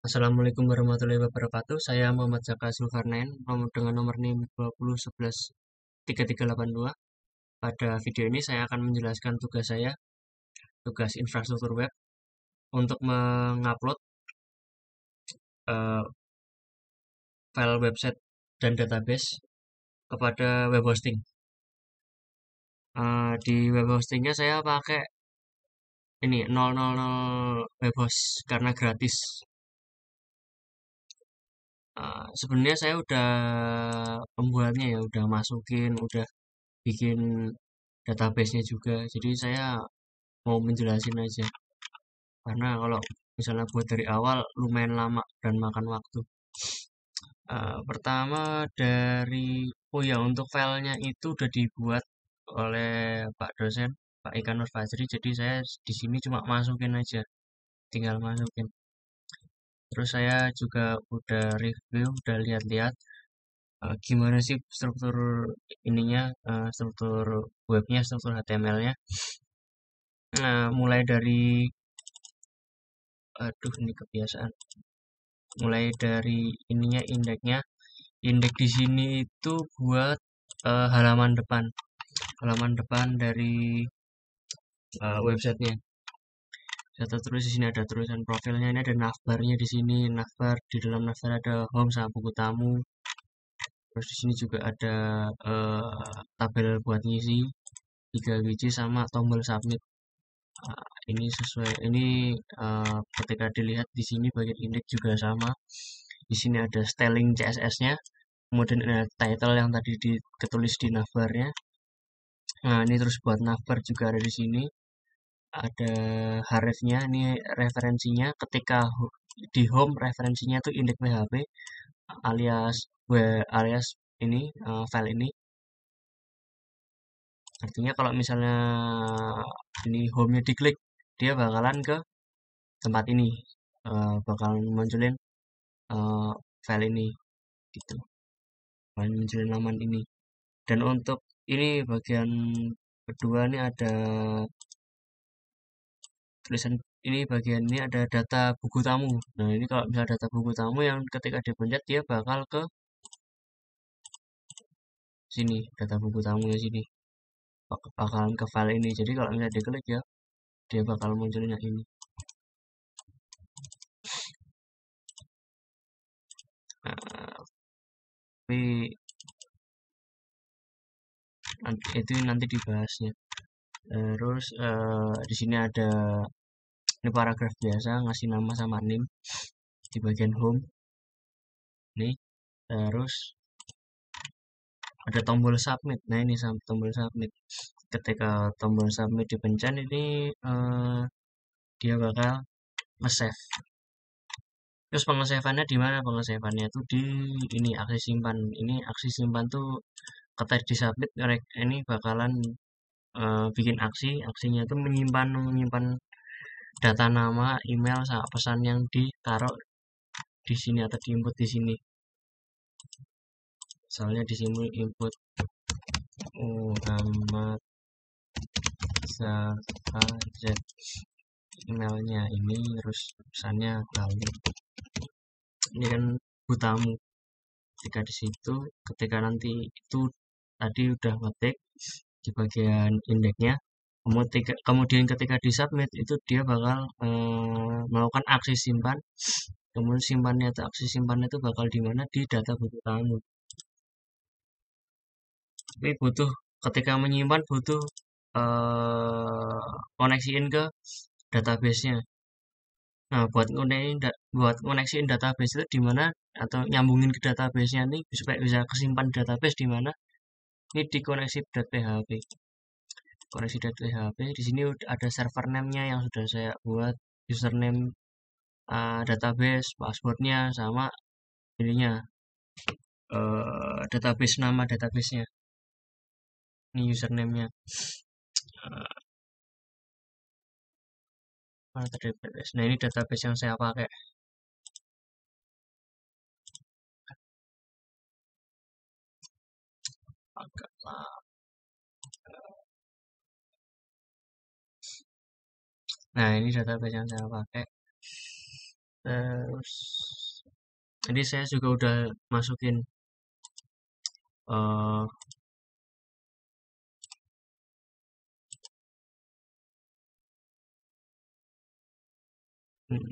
Assalamualaikum warahmatullahi wabarakatuh. Saya Muhammad Zaka Zulkarnain dengan nomor NIM 2011 3382. Pada video ini saya akan menjelaskan tugas saya, tugas infrastruktur web untuk mengupload eh, file website dan database kepada web hosting. Di web hostingnya saya pakai ini 000 web host karena gratis. Sebenarnya saya udah pembuatnya ya, udah masukin, udah bikin database-nya juga. Jadi saya mau menjelasin aja. Karena kalau misalnya buat dari awal lumayan lama dan makan waktu. Pertama dari oh ya untuk filenya itu udah dibuat oleh Pak dosen Pak Ika Nur Fajri. Jadi saya di sini cuma masukin aja, tinggal masukin. Terus saya juga udah review, udah lihat-lihat gimana sih struktur ininya, struktur webnya, struktur HTML-nya. Nah, mulai dari aduh ini kebiasaan. Mulai dari ininya indeksnya. Indeks di sini itu buat halaman depan. Halaman depan dari websitenya. Serta terus di sini ada tulisan profilnya, ini ada navbarnya di sini, navbar di dalam navbar ada home sama buku tamu. Terus di sini juga ada tabel buat ngisi 3 biji sama tombol submit. Ini sesuai ini ketika dilihat di sini bagian indeks juga sama. Di sini ada styling CSS-nya, kemudian ada title yang tadi ditulis di navbarnya. Nah, ini terus buat navbar juga ada di sini. Ada href-nya, ini referensinya ketika di home referensinya itu indeks PHP alias alias ini file ini. Artinya kalau misalnya ini home-nya diklik, dia bakalan ke tempat ini, bakalan munculin eh, file ini gitu, bakalan munculin laman ini. Dan untuk ini bagian kedua ini ada tulisan ini bagian ini ada data buku tamu. Nah ini kalau misalnya data buku tamu yang ketika dipencet dia bakal ke sini, data buku tamunya sini bakalan ke file ini. Jadi kalau misalnya diklik ya dia bakal munculin yang ini. Nah, tapi itu nanti dibahasnya. Terus di sini ada ini paragraf biasa ngasih nama sama name di bagian home. Nih, terus ada tombol submit. Nah, ini tombol submit. Ketika tombol submit dipencet ini dia bakal nge-save. Terus pengesaveannya di mana? Pengesaveannya itu di ini aksi simpan. Ini aksi simpan tuh ketika di submit ini bakalan bikin aksi. Aksinya itu menyimpan data nama, email, sama pesan yang ditaruh di sini atau diinput di sini. Soalnya di sini input Muhammad Zaka Z, emailnya ini, terus pesannya lalu ini kan butamu. Ketika di situ, ketika nanti itu tadi udah ngetik di bagian indeksnya, kemudian ketika di submit itu dia bakal melakukan aksi simpan. Kemudian simpannya itu aksi simpannya itu bakal di mana, di data buku tamu. Tapi butuh ketika menyimpan butuh koneksiin ke database-nya. Nah, buat koneksiin database itu di mana atau nyambungin ke database-nya nih supaya bisa kesimpan database di mana? Ini di koneksi.php. Koneksi.php di sini ada server name-nya yang sudah saya buat, username database, passwordnya sama ininya database, nama database-nya. Ini username-nya. Mana tadi database? Nah, ini database yang saya pakai. Nah, ini database yang saya pakai. Terus jadi saya juga udah masukin eh hmm,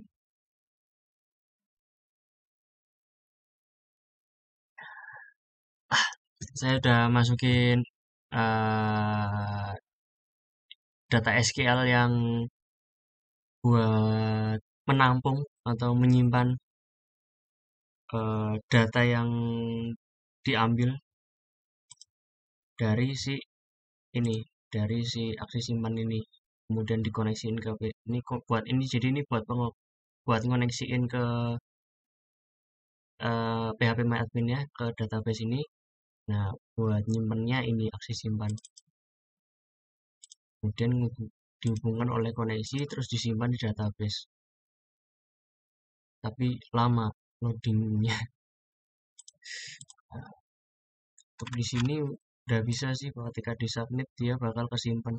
saya udah masukin eh data SQL yang buat menampung atau menyimpan data yang diambil dari si ini, dari si aksi simpan ini, kemudian dikoneksiin ke ini kok buat ini, jadi ini buat ngoneksiin ke PHP MyAdmin ya, ke database ini. Nah, buat nyimpennya ini aksi simpan, kemudian dihubungkan oleh koneksi terus disimpan di database, tapi lama loadingnya. Untuk di sini udah bisa sih, ketika di submit dia bakal kesimpan.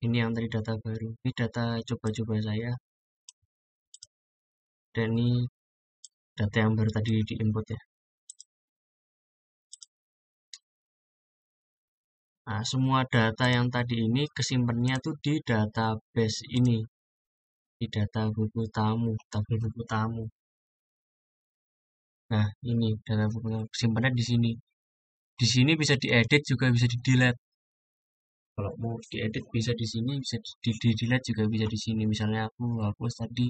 Ini yang tadi data baru, ini data coba-coba saya, dan ini data yang baru tadi di input ya. Nah, semua data yang tadi ini kesimpannya tuh di database ini, di data buku tamu, tabel buku tamu. Nah, ini data buku tamu simpannya di sini. Di sini bisa diedit juga bisa di delete. Kalau mau diedit bisa di sini, bisa di delete juga bisa di sini. Misalnya aku hapus tadi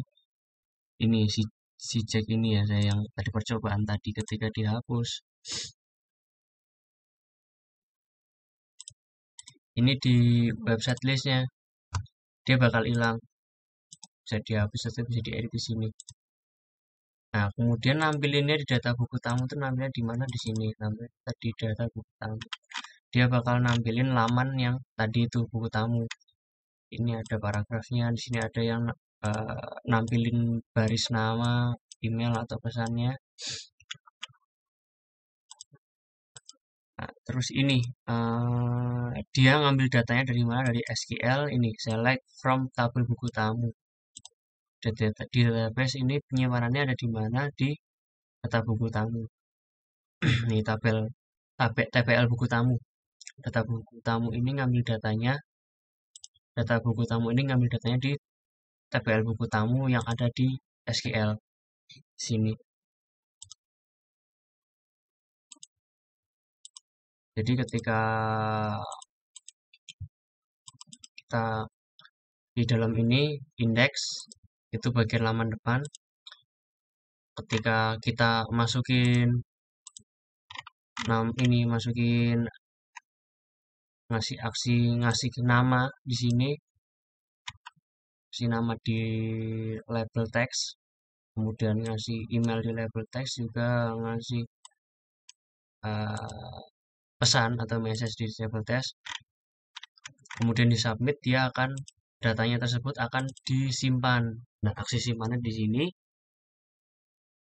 ini si Jack ini ya, saya yang tadi percobaan tadi, ketika dihapus ini di website listnya dia bakal hilang, bisa dihapus atau bisa diedit di sini. Nah, kemudian nampilinnya di data buku tamu itu nampilnya di mana, di sini. Nampilnya tadi data buku tamu. Dia bakal nampilin laman yang tadi itu buku tamu. Ini ada paragrafnya, di sini ada yang nampilin baris nama, email atau pesannya. Nah, terus ini dia ngambil datanya dari mana? Dari SQL ini, select from tabel buku tamu. Di database ini penyimpanan ada di mana? Di data buku tamu. Nih TPL buku tamu. Data buku tamu ini ngambil datanya, data buku tamu ini ngambil datanya di TPL buku tamu yang ada di SQL sini. Jadi ketika kita di dalam ini indeks itu bagian laman depan, ketika kita masukin masukin ngasih nama di sini, si nama di label teks, kemudian ngasih email di label teks, juga ngasih uh, pesan atau message di label teks, kemudian disubmit, dia akan datanya tersebut akan disimpan. Nah, aksi simpannya di sini.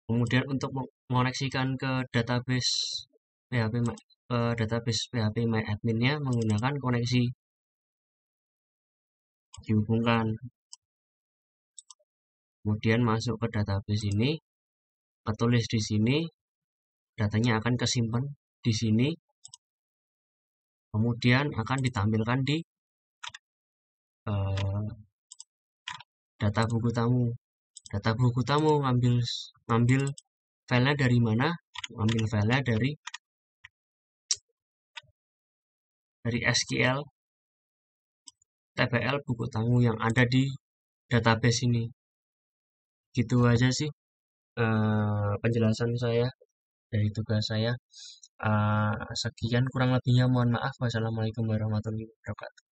Kemudian untuk mengoneksikan ke database PHP database PHP MyAdmin-nya menggunakan koneksi, dihubungkan, kemudian masuk ke database ini, ketulis di sini, datanya akan kesimpan di sini, kemudian akan ditampilkan di uh, data buku tamu. Data buku tamu ngambil filenya dari mana? Ngambil filenya dari SQL TPL buku tamu yang ada di database ini. Gitu aja sih penjelasan saya dari tugas saya. Sekian, kurang lebihnya mohon maaf. Wassalamualaikum warahmatullahi wabarakatuh.